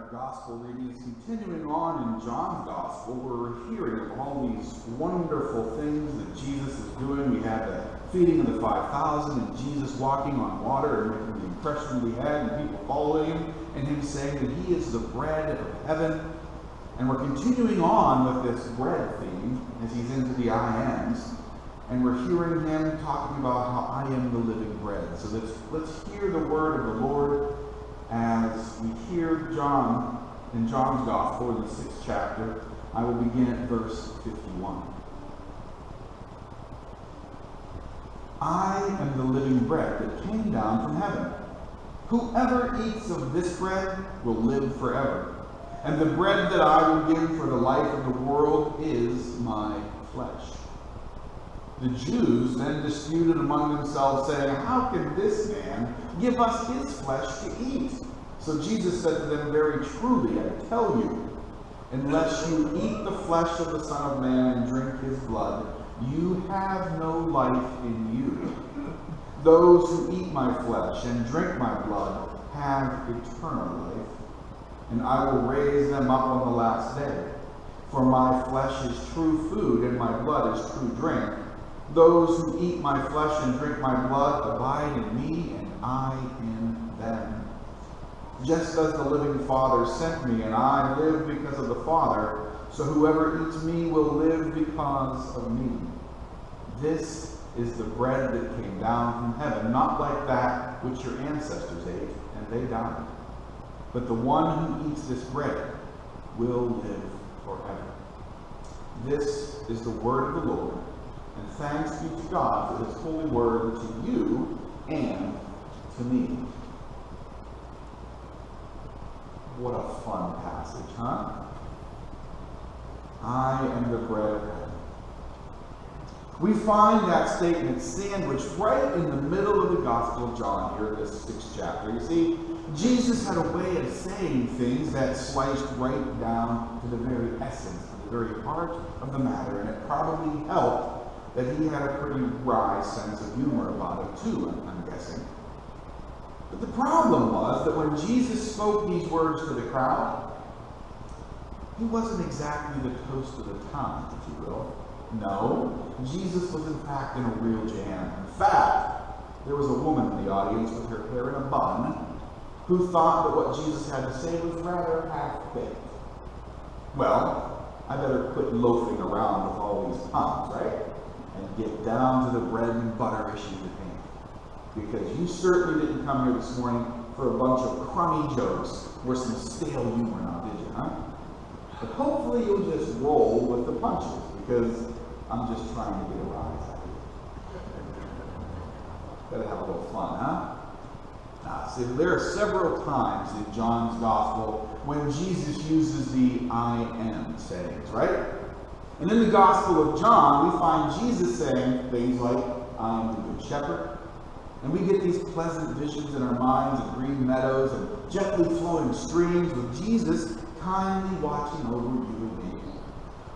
Our gospel reading is continuing on in John's gospel, where we're hearing of all these wonderful things that Jesus is doing. We had the feeding of the 5,000 and Jesus walking on water and making the impression we had, and people following him, and him saying that he is the bread of heaven. And we're continuing on with this bread theme as he's into the I ams, and we're hearing him talking about how I am the living bread. So let's hear the word of the Lord as we hear John in John's Gospel in the 6th chapter. I will begin at verse 51. I am the living bread that came down from heaven. Whoever eats of this bread will live forever. And the bread that I will give for the life of the world is my flesh. The Jews then disputed among themselves, saying, how can this man give us his flesh to eat? So Jesus said to them, very truly, I tell you, unless you eat the flesh of the Son of Man and drink his blood, you have no life in you. Those who eat my flesh and drink my blood have eternal life, and I will raise them up on the last day. For my flesh is true food, and my blood is true drink. Those who eat my flesh and drink my blood abide in me, and I in them. Just as the living Father sent me, and I live because of the Father, so whoever eats me will live because of me. This is the bread that came down from heaven, not like that which your ancestors ate, and they died. But the one who eats this bread will live forever. This is the word of the Lord. And thanks be to God for his holy word to you and to me. What a fun passage, huh? I am the bread of heaven. We find that statement sandwiched right in the middle of the Gospel of John here, this 6th chapter. You see, Jesus had a way of saying things that sliced right down to the very essence, to the very heart of the matter, and it probably helped that he had a pretty wry sense of humor about it too, I'm guessing. But the problem was that when Jesus spoke these words to the crowd, he wasn't exactly the toast of the town, if you will. No, Jesus was in fact in a real jam. In fact, there was a woman in the audience with her hair in a bun who thought that what Jesus had to say was rather half-baked. Well, I better quit loafing around with all these puns, right? And get down to the bread and butter issue at hand. Because you certainly didn't come here this morning for a bunch of crummy jokes or some stale humor now, did you, huh? But hopefully you'll just roll with the punches, because I'm just trying to get a rise out of you. Gotta have a little fun, huh? See, there are several times in John's Gospel when Jesus uses the I am sayings, right? And in the Gospel of John, we find Jesus saying things like, I am the good shepherd. And we get these pleasant visions in our minds of green meadows and gently flowing streams with Jesus kindly watching over you and me.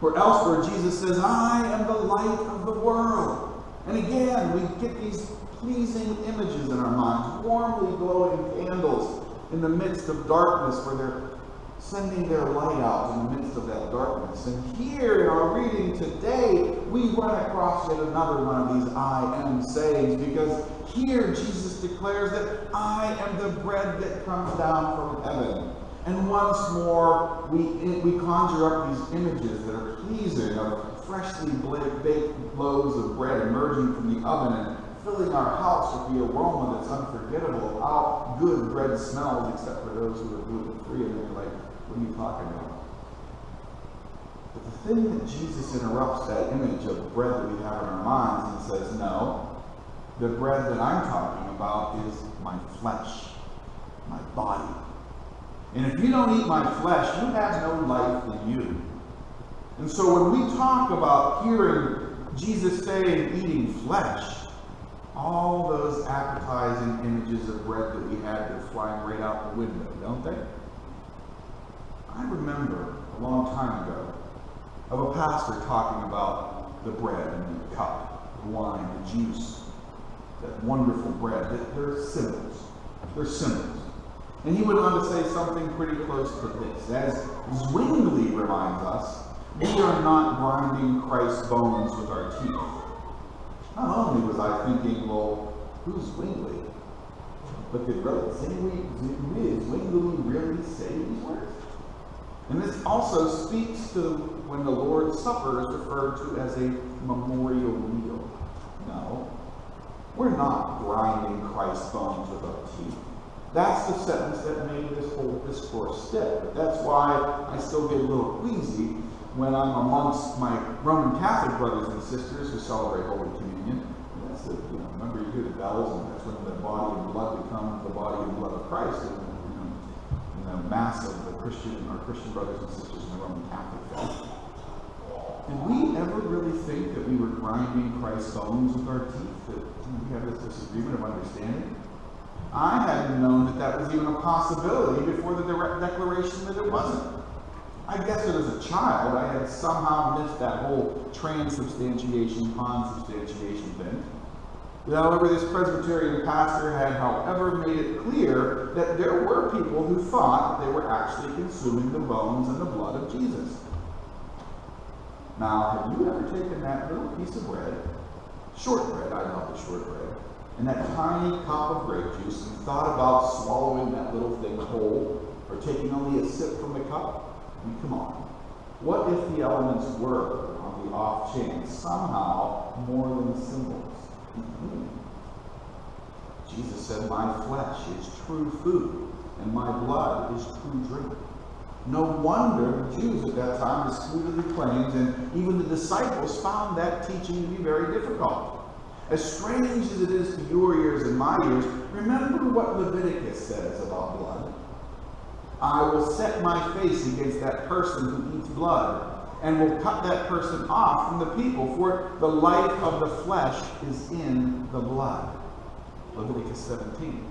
Or elsewhere, Jesus says, I am the light of the world. And again, we get these pleasing images in our minds, warmly glowing candles in the midst of darkness where they're sending their light out in the midst of that darkness. And here in our reading today, we run across yet another one of these I am sayings, because here Jesus declares that I am the bread that comes down from heaven. And once more, we conjure up these images that are pleasing of freshly baked loaves of bread emerging from the oven and filling our house with the aroma that's unforgettable of how good bread smells, except for those who are gluten-free. And they're like, what are you talking about? But the thing that Jesus interrupts that image of bread that we have in our minds and says, no, the bread that I'm talking about is my flesh, my body. And if you don't eat my flesh, you have no life in you. And so when we talk about hearing Jesus saying eating flesh, all those appetizing images of bread that we had go flying right out the window, don't they? I remember a long time ago of a pastor talking about the bread and the cup, the wine, the juice, that wonderful bread. They're symbols. They're symbols. And he went on to say something pretty close to this. As Zwingli reminds us, we are not grinding Christ's bones with our teeth. Not only was I thinking, well, who's Zwingli? But did Zwingli really say these words? And this also speaks to when the Lord's Supper is referred to as a memorial meal. No, we're not grinding Christ's bones with our teeth. That's the sentence that made this whole discourse stick. But that's why I still get a little queasy when I'm amongst my Roman Catholic brothers and sisters who celebrate Holy Communion. And that's the, remember you hear the bells, and that's when the body and blood become the body and blood of Christ in the Mass of our Christian brothers and sisters in the Roman Catholic faith. Did we ever really think that we were grinding Christ's bones with our teeth? That we have this disagreement of understanding? I hadn't known that that was even a possibility before the declaration that it wasn't. I guess that as a child, I had somehow missed that whole transubstantiation, consubstantiation thing. However, this Presbyterian pastor had, however, made it clear that there were people who thought that they were actually consuming the bones and the blood of Jesus. Now, have you ever taken that little piece of bread, shortbread, I love the shortbread, and that tiny cup of grape juice, and thought about swallowing that little thing whole, or taking only a sip from the cup? I mean, come on. What if the elements were, on the off chance, somehow more than symbols? Jesus said, my flesh is true food, and my blood is true drink. No wonder the Jews at that time disputed the claims, and even the disciples found that teaching to be very difficult. As strange as it is to your ears and my ears, remember what Leviticus says about blood. I will set my face against that person who eats blood, and will cut that person off from the people, for the life of the flesh is in the blood. Leviticus 17.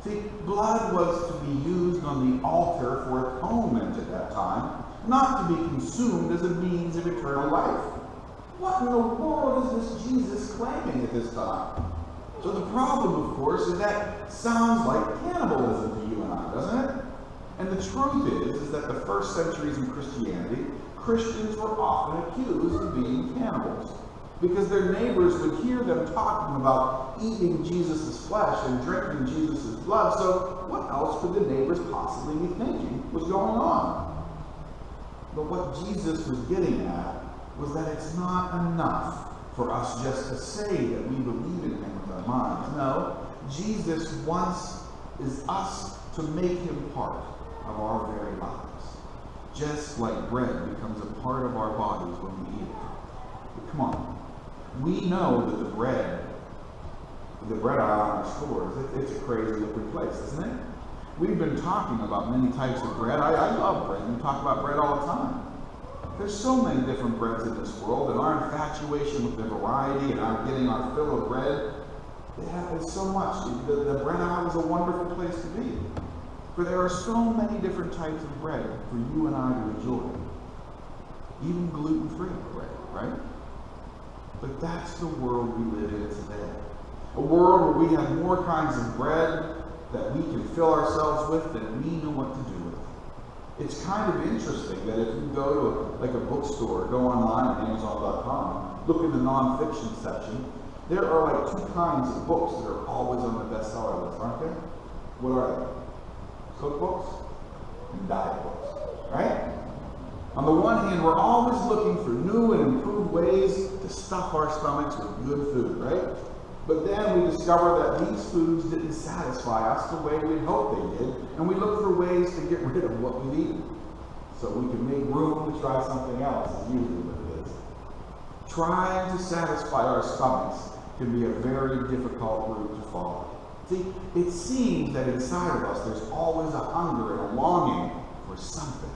See, blood was to be used on the altar for atonement at that time, not to be consumed as a means of eternal life. What in the world is this Jesus claiming at this time? So the problem, of course, is that sounds like cannibalism to you and I, doesn't it? And the truth is that the first centuries in Christianity, Christians were often accused of being cannibals, because their neighbors would hear them talking about eating Jesus' flesh and drinking Jesus' blood, so what else could the neighbors possibly be thinking was going on? But what Jesus was getting at was that it's not enough for us just to say that we believe in him with our minds. No, Jesus wants us to make him part of our very lives, just like bread becomes a part of our bodies when we eat it. But come on. We know that the bread aisle in our stores, it's a crazy looking place, isn't it? We've been talking about many types of bread. I love bread. We talk about bread all the time. There's so many different breads in this world, and our infatuation with the variety and our getting our fill of bread, there's so much. The bread aisle is a wonderful place to be. For there are so many different types of bread for you and I to enjoy. Even gluten-free bread, right? But that's the world we live in today. A world where we have more kinds of bread that we can fill ourselves with than we know what to do with. It's kind of interesting that if you go to a bookstore, go online at Amazon.com, look in the nonfiction section, there are like two kinds of books that are always on the bestseller list, aren't there? What are they? Cookbooks and diet books, right? On the one hand, we're always looking for new and improved ways to stuff our stomachs with good food, right? But then we discover that these foods didn't satisfy us the way we'd hoped they did, and we look for ways to get rid of what we've eaten, so we can make room to try something else, is usually what it is. Trying to satisfy our stomachs can be a very difficult route to follow. See, it seems that inside of us there's always a hunger and a longing for something.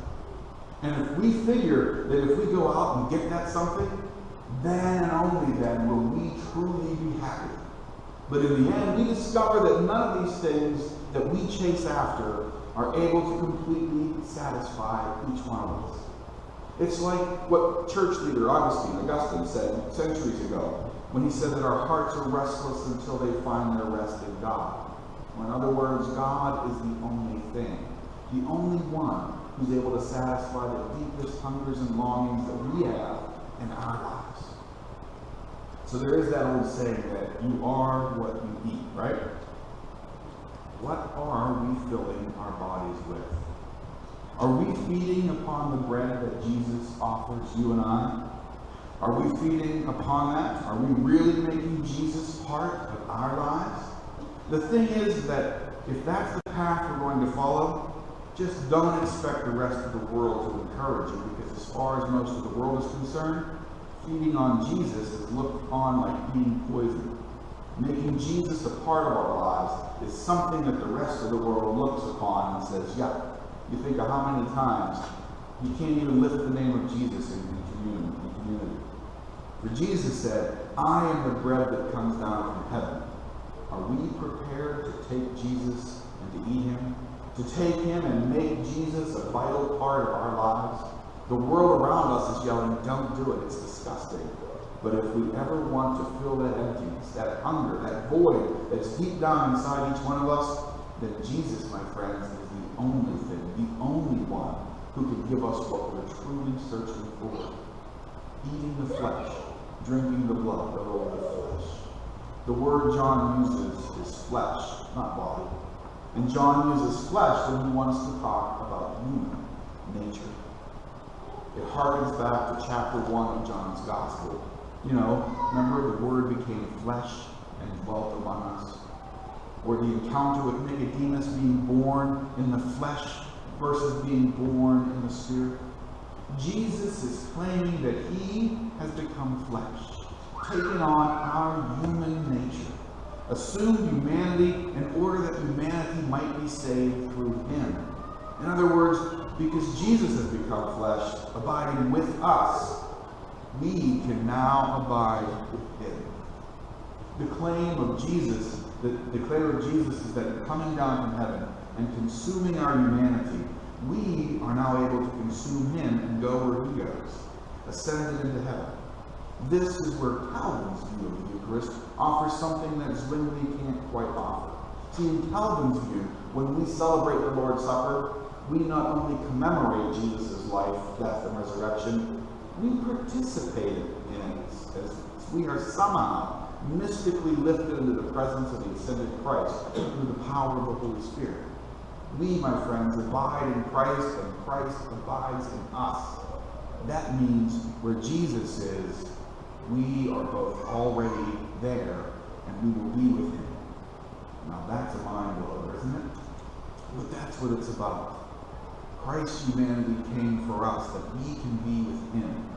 And if we figure that if we go out and get that something, then and only then will we truly be happy. But in the end, we discover that none of these things that we chase after are able to completely satisfy each one of us. It's like what church leader Augustine said centuries ago when he said that our hearts are restless until they find their rest in God. Or in other words, God is the only thing, the only one who's able to satisfy the deepest hungers and longings that we have in our lives. So there is that old saying that you are what you eat, right? What are we filling our bodies with? Are we feeding upon the bread that Jesus offers you and I? Are we feeding upon that? Are we really making Jesus part of our lives? The thing is that if that's the path we're going to follow, just don't expect the rest of the world to encourage you, because as far as most of the world is concerned, feeding on Jesus is looked on like eating poison. Making Jesus a part of our lives is something that the rest of the world looks upon and says, yeah. You think of how many times you can't even lift the name of Jesus in community. For Jesus said, I am the bread that comes down from heaven. Are we prepared to take Jesus and to eat him? To take him and make Jesus a vital part of our lives? The world around us is yelling, don't do it, it's disgusting. But if we ever want to fill that emptiness, that hunger, that void that's deep down inside each one of us, then Jesus, my friends, is the only thing, the only one who can give us what we're truly searching for. Eating the flesh, drinking the blood, the flesh. The word John uses is flesh, not body. And John uses flesh when he wants to talk about human nature. It harkens back to chapter 1 of John's Gospel. You know, remember the Word became flesh and dwelt among us? Or the encounter with Nicodemus being born in the flesh versus being born in the Spirit. Jesus is claiming that he has become flesh, taken on our human nature, assumed humanity in order that humanity might be saved through him. In other words, because Jesus has become flesh, abiding with us, we can now abide with him. The claim of Jesus is that coming down from heaven and consuming our humanity, we are now able to consume him and go where he goes, ascended into heaven. This is where Calvin's view of the Eucharist offers something that Zwingli can't quite offer. See, in Calvin's view, when we celebrate the Lord's Supper, we not only commemorate Jesus' life, death, and resurrection, we participate in it, as we are somehow mystically lifted into the presence of the ascended Christ through the power of the Holy Spirit. We, my friends, abide in Christ, and Christ abides in us. That means where Jesus is, we are both already there, and we will be with him. Now that's a mind blower, isn't it? But that's what it's about. Christ's humanity came for us, that we can be with him.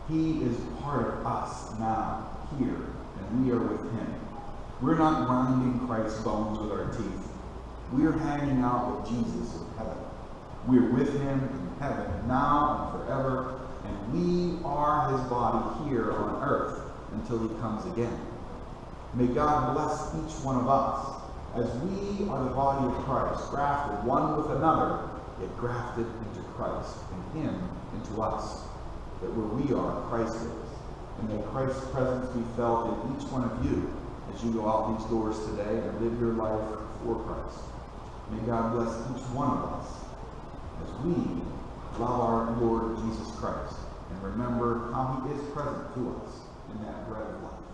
He is part of us now, here, and we are with him. We're not grinding Christ's bones with our teeth. We're hanging out with Jesus in heaven. We're with him in heaven now and forever, and we are his body here on earth until he comes again. May God bless each one of us as we are the body of Christ, grafted one with another, yet grafted into Christ, and him into us, that where we are, Christ is. And may Christ's presence be felt in each one of you as you go out these doors today and live your life for Christ. May God bless each one of us as we love our Lord Jesus Christ and remember how he is present to us in that bread of life.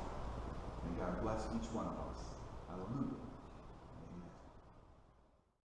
May God bless each one of us. Hallelujah.